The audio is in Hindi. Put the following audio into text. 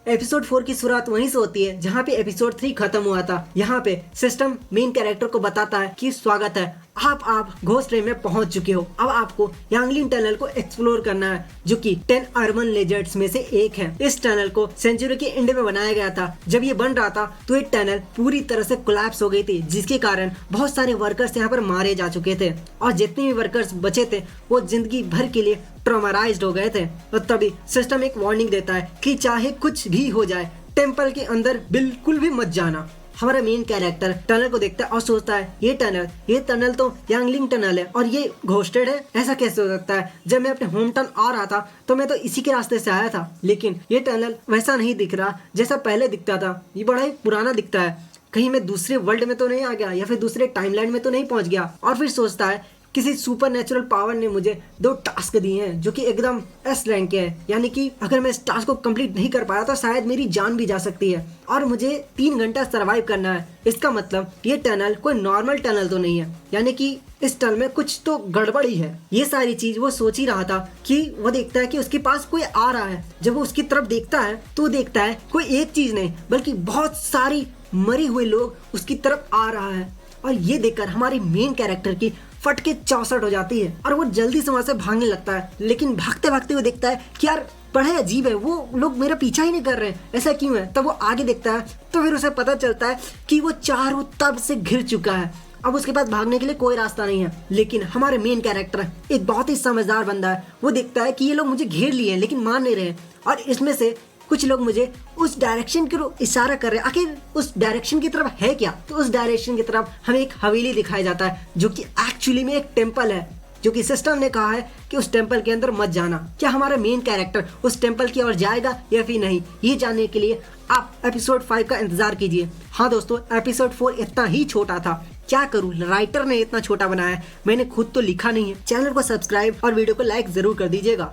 एपिसोड 4 की शुरुआत वहीं से होती है जहाँ पे एपिसोड 3 खत्म हुआ था। यहाँ पे सिस्टम मेन कैरेक्टर को बताता है कि स्वागत है, आप घोस्ट रेन में पहुंच चुके हो। अब आपको यांगलिंग टनल को एक्सप्लोर करना है, जो कि 10 अर्बन लेजेंड्स में से एक है। इस टनल को सेंचुरी के एंड में बनाया गया था। जब ये बन रहा था तो ये टनल पूरी तरह से कोलैप्स हो गई थी, जिसके कारण बहुत सारे वर्कर्स यहाँ पर मारे जा चुके थे और जितने भी वर्कर्स बचे थे वो जिंदगी भर के लिए ट्रॉमराइज्ड हो गए थे। और तभी सिस्टम एक वार्निंग देता है कि चाहे कुछ भी हो जाए, टेम्पल के अंदर बिल्कुल भी मत जाना। हमारा मेन कैरेक्टर टनल को देखता है और सोचता है ये टनल तो यांगलिंग टनल है और ये घोस्टेड है। ऐसा कैसे हो सकता है? जब मैं अपने होम टाउन आ रहा था तो मैं तो इसी के रास्ते से आया था, लेकिन ये टनल वैसा नहीं दिख रहा जैसा पहले दिखता था। ये बड़ा ही पुराना दिखता है। कहीं मैं दूसरे वर्ल्ड में तो नहीं आ गया या फिर दूसरे टाइमलाइन में तो नहीं पहुंच गया। और फिर सोचता है किसी सुपर नेचुरल पावर ने मुझे 2 टास्क दिए हैं जो कि एकदम एस रैंक के हैं, यानी कि अगर मैं इस टास्क को कंप्लीट नहीं कर पाया तो शायद मेरी जान भी जा सकती है और मुझे 3 घंटा सरवाइव करना है। इसका मतलब ये टनल कोई नॉर्मल टनल तो नहीं है, यानी कि इस टनल में कुछ तो गड़बड़ी है। ये सारी चीज वो सोच ही रहा था कि वो देखता है कि उसके पास कोई आ रहा है। जब वो उसकी तरफ देखता है तो देखता है कोई एक चीज नहीं बल्कि बहुत सारी मरी हुए लोग उसकी तरफ आ रहा है। और ये देखकर हमारी मेन कैरेक्टर की फट के 64 हो जाती है और वो जल्दी से वहां से भागने लगता है। लेकिन भागते भागते वो देखता है कि यार बड़ा अजीब है, वो लोग मेरा पीछा ही नहीं कर रहे हैं, ऐसा क्यों है? तब वो आगे देखता है तो फिर उसे पता चलता है कि वो चारों तरफ से घिर चुका है। अब उसके पास भागने के लिए कोई रास्ता नहीं है। लेकिन हमारे मेन कैरेक्टर एक बहुत ही समझदार बंदा है। वो देखता है कि ये लोग मुझे घेर लिए हैं लेकिन मान नहीं रहे हैं और इसमें से कुछ लोग मुझे उस डायरेक्शन की ओर इशारा कर रहे हैं। आखिर उस डायरेक्शन की तरफ है क्या? तो उस डायरेक्शन की तरफ हमें एक हवेली दिखाया जाता है जो कि एक्चुअली में एक टेम्पल है, जो कि सिस्टम ने कहा है कि उस टेम्पल के अंदर मत जाना। क्या हमारा मेन कैरेक्टर उस टेम्पल की ओर जाएगा या फिर नहीं, ये जानने के लिए आप एपिसोड 5 का इंतजार कीजिए। हाँ दोस्तों, एपिसोड 4 इतना ही छोटा था, क्या करूँ, राइटर ने इतना छोटा बनाया है, मैंने खुद तो लिखा नहीं है। चैनल को सब्सक्राइब और वीडियो को लाइक जरूर कर दीजिएगा।